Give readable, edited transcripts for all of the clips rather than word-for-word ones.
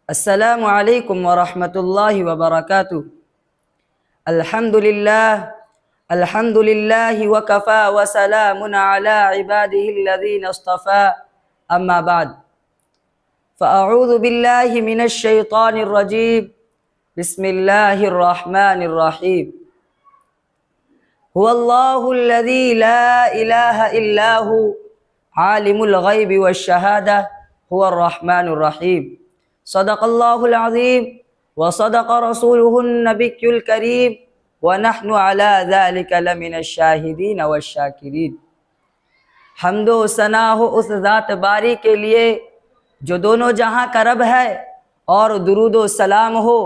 السلام علیکم ورحمۃ اللہ وبرکاتہ۔ الحمد للہ وکفا وسلام علی عبادہ الذین اصطفى، اما بعد فاعوذ باللہ من الشیطان الرجیم، بسم اللہ الرحمن الرحیم۔ هو اللہ الذی لا الہ الا هو عالم الغیب والشہادہ هو الرحمن الرحیم۔ صدق اللہ العظیم وصدق رسولہ النبی الکریم ونحن علی ذلک لمن الشاہدین والشاکرین۔ حمد و ثنا ہو اس ذات باری کے لیے جو دونوں جہاں کا رب ہے، اور درود و سلام ہو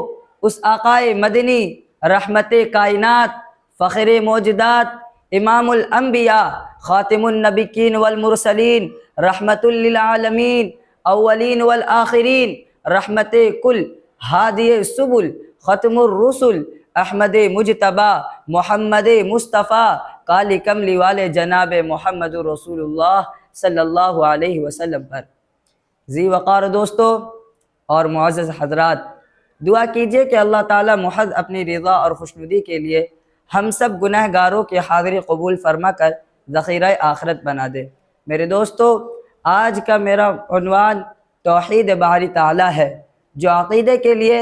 اس آقائے مدنی رحمت کائنات، فخر موجودات، امام الانبیاء، خاتم النبیین والمرسلین، رحمت للعالمین، اولین والآخرین، رحمت کل، ہادی سبل، ختم الرسل، احمد مجتبی، محمد مصطفیٰ، کالی کملی والے جناب محمد رسول اللہ صلی اللہ علیہ وسلم پر۔ ذی وقار دوستو اور معزز حضرات، دعا کیجئے کہ اللہ تعالی محض اپنی رضا اور خوشنودی کے لیے ہم سب گناہ گاروں کی حاضری قبول فرما کر ذخیرہ آخرت بنا دے۔ میرے دوستو، آج کا میرا عنوان توحید باری تعالی ہے، جو عقیدے کے لیے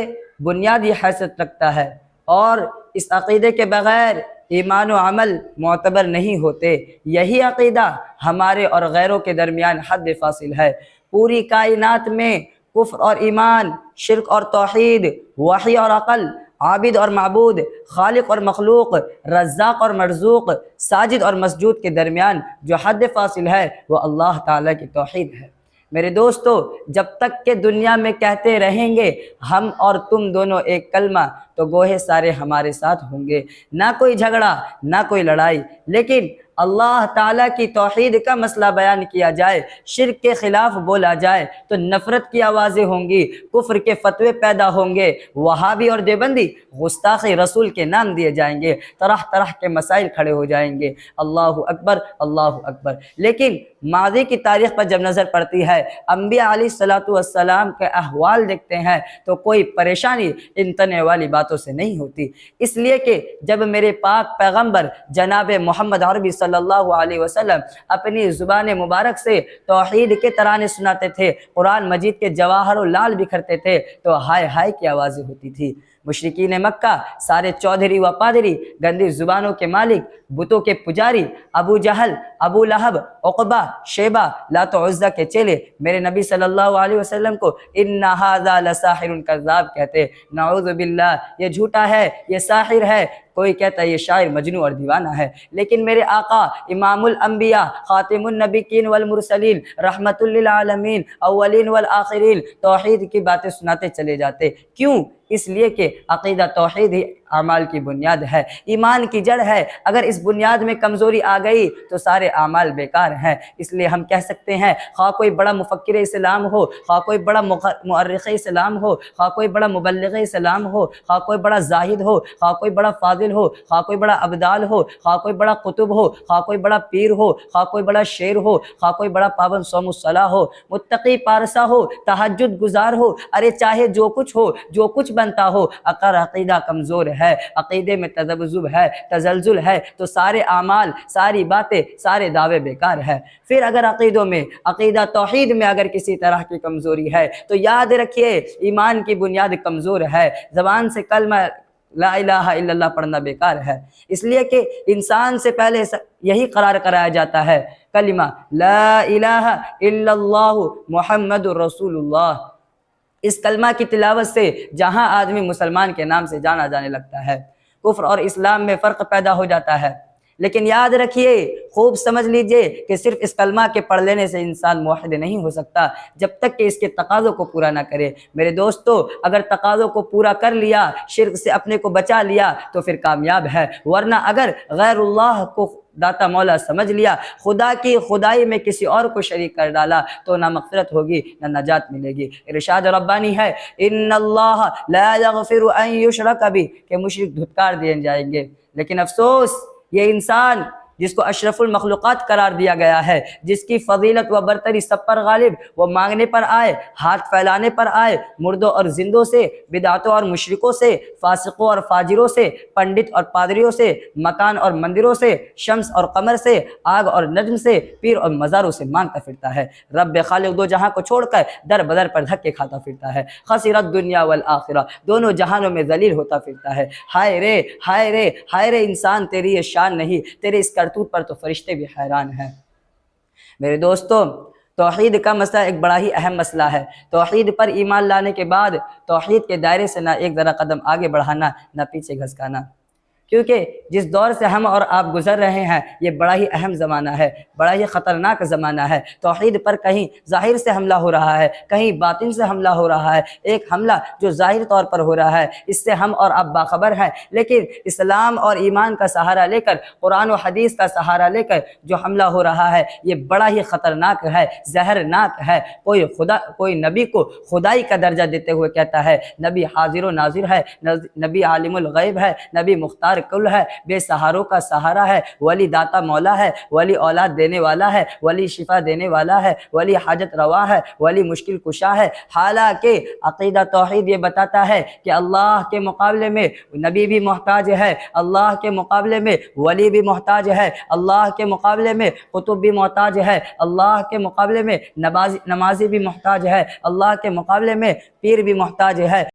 بنیادی حیثیت رکھتا ہے، اور اس عقیدے کے بغیر ایمان و عمل معتبر نہیں ہوتے۔ یہی عقیدہ ہمارے اور غیروں کے درمیان حد فاصل ہے۔ پوری کائنات میں کفر اور ایمان، شرک اور توحید، وحی اور عقل، عابد اور معبود، خالق اور مخلوق، رزاق اور مرزوق، ساجد اور مسجود کے درمیان جو حد فاصل ہے وہ اللہ تعالیٰ کی توحید ہے۔ میرے دوستو، جب تک کہ دنیا میں کہتے رہیں گے ہم اور تم دونوں ایک کلمہ، تو گوہے سارے ہمارے ساتھ ہوں گے، نہ کوئی جھگڑا، نہ کوئی لڑائی۔ لیکن اللہ تعالیٰ کی توحید کا مسئلہ بیان کیا جائے، شرک کے خلاف بولا جائے، تو نفرت کی آوازیں ہوں گی، کفر کے فتوے پیدا ہوں گے، وہابی اور دیوبندی گستاخ رسول کے نام دیے جائیں گے، طرح طرح کے مسائل کھڑے ہو جائیں گے۔ اللہ اکبر، اللہ اکبر۔ لیکن ماضی کی تاریخ پر جب نظر پڑتی ہے، انبیاء علیہ السلام کے احوال دیکھتے ہیں، تو کوئی پریشانی ان تنے والی باتوں سے نہیں ہوتی۔ اس لیے کہ جب میرے پاک پیغمبر جناب محمد عربی صلی اللہ علیہ وسلم اپنی زبان مبارک سے توحید کے ترانے سناتے تھے، قرآن مجید کے جواہر و لال بکھرتے تھے، تو ہائے ہائے کی آوازیں ہوتی تھی۔ مشرکین مکہ، سارے چودھری و پادری، گندی زبانوں کے مالک، بتوں کے پجاری، ابو جہل، ابو لہب، عقبہ، شیبہ، لات و عزہ کے چیلے میرے نبی صلی اللہ علیہ وسلم کو ان ھذا لساحر کذاب کہتے۔ نعوذ باللہ، یہ جھوٹا ہے، یہ ساحر ہے۔ کوئی کہتا ہے یہ شاعر مجنون اور دیوانہ ہے۔ لیکن میرے آقا امام الانبیاء، خاتم النبیین والمرسلین، رحمت للعالمین، اولین والآخرین، توحید کی باتیں سناتے چلے جاتے۔ کیوں؟ اس لیے کہ عقیدہ توحید ہی اعمال کی بنیاد ہے، ایمان کی جڑ ہے۔ اگر اس بنیاد میں کمزوری آ گئی تو سارے اعمال بیکار ہیں۔ اس لیے ہم کہہ سکتے ہیں، خواہ کوئی بڑا مفکر اسلام ہو، خواہ کوئی بڑا مؤرخ اسلام ہو، خواہ کوئی بڑا مبلغ اسلام ہو، خواہ کوئی بڑا زاہد ہو، خواہ کوئی بڑا فاضل ہو، خواہ کوئی بڑا ابدال ہو، خواہ کوئی بڑا قطب ہو، خواہ کوئی بڑا پیر ہو، خواہ کوئی بڑا شیر ہو، خواہ کوئی بڑا پابند صوم الصلاۃ ہو، متقی پارسا ہو، تہجد گزار ہو، ارے چاہے جو کچھ ہو، جو کچھ بنتا ہو، اگر عقیدہ کمزور ہے، عقیدے میں تذبذب ہے، تزلزل ہے، تو سارے اعمال، ساری باتیں، سارے دعوے بیکار ہے۔ پھر اگر عقیدوں میں، عقیدہ توحید میں اگر کسی طرح کی کمزوری ہے، تو یاد رکھیے ایمان کی بنیاد کمزور ہے۔ زبان سے کلمہ لا الہ الا اللہ پڑھنا بیکار ہے، اس لیے کہ انسان سے پہلے یہی قرار کرایا جاتا ہے، کلمہ لا الہ الا اللہ محمد رسول اللہ۔ اس کلمہ کی تلاوت سے جہاں آدمی مسلمان کے نام سے جانا جانے لگتا ہے، کفر اور اسلام میں فرق پیدا ہو جاتا ہے۔ لیکن یاد رکھیے، خوب سمجھ لیجئے کہ صرف اس کلمہ کے پڑھ لینے سے انسان موحد نہیں ہو سکتا جب تک کہ اس کے تقاضوں کو پورا نہ کرے۔ میرے دوستو، اگر تقاضوں کو پورا کر لیا، شرک سے اپنے کو بچا لیا، تو پھر کامیاب ہے، ورنہ اگر غیر اللہ کو داتا مولا سمجھ لیا، خدا کی خدائی میں کسی اور کو شریک کر ڈالا، تو نہ مغفرت ہوگی نہ نجات ملے گی۔ ارشاد ربانی ہے، ان اللہ لا یغفر ان یشرک بہ، کہ مشرک دھتکار دیے جائیں گے۔ لیکن افسوس، یہ انسان جس کو اشرف المخلوقات قرار دیا گیا ہے، جس کی فضیلت و برتری سب پر غالب، وہ مانگنے پر آئے، ہاتھ پھیلانے پر آئے، مردوں اور زندوں سے، بدعتوں اور مشرکوں سے، فاسقوں اور فاجروں سے، پنڈت اور پادریوں سے، مکان اور مندروں سے، شمس اور قمر سے، آگ اور نجم سے، پیر اور مزاروں سے مانگتا پھرتا ہے۔ رب خالق دو جہاں کو چھوڑ کر در بدر پر دھکے کھاتا پھرتا ہے۔ خسرت دنیا والآخرہ، دونوں جہانوں میں ذلیل ہوتا پھرتا ہے۔ ہائے رے ہائے رے ہائے رے انسان، تیری یہ شان نہیں، تیرے اس کرتوت پر تو فرشتے بھی حیران ہیں۔ میرے دوستو، توحید کا مسئلہ ایک بڑا ہی اہم مسئلہ ہے۔ توحید پر ایمان لانے کے بعد توحید کے دائرے سے نہ ایک ذرا قدم آگے بڑھانا، نہ پیچھے گھسکانا، کیونکہ جس دور سے ہم اور آپ گزر رہے ہیں یہ بڑا ہی اہم زمانہ ہے، بڑا ہی خطرناک زمانہ ہے۔ توحید پر کہیں ظاہر سے حملہ ہو رہا ہے، کہیں باطن سے حملہ ہو رہا ہے۔ ایک حملہ جو ظاہر طور پر ہو رہا ہے اس سے ہم اور آپ باخبر ہیں، لیکن اسلام اور ایمان کا سہارا لے کر، قرآن و حدیث کا سہارا لے کر جو حملہ ہو رہا ہے یہ بڑا ہی خطرناک ہے، زہرناک ہے۔ کوئی نبی کو خدائی کا درجہ دیتے ہوئے کہتا ہے نبی حاضر و ناظر ہے، نبی عالم الغیب ہے، نبی مختار کل ہے، بے سہاروں کا سہارا ہے، ولی داتا مولا ہے، ولی اولاد دینے والا ہے، ولی شفا دینے والا ہے، ولی حاجت روا ہے، ولی مشکل کشا ہے۔ حالانکہ عقیدہ توحید یہ بتاتا ہے کہ اللہ کے مقابلے میں نبی بھی محتاج ہے، اللہ کے مقابلے میں ولی بھی محتاج ہے، اللہ کے مقابلے میں قطب بھی محتاج ہے، اللہ کے مقابلے میں نمازی بھی محتاج ہے، اللہ کے مقابلے میں پیر بھی محتاج ہے۔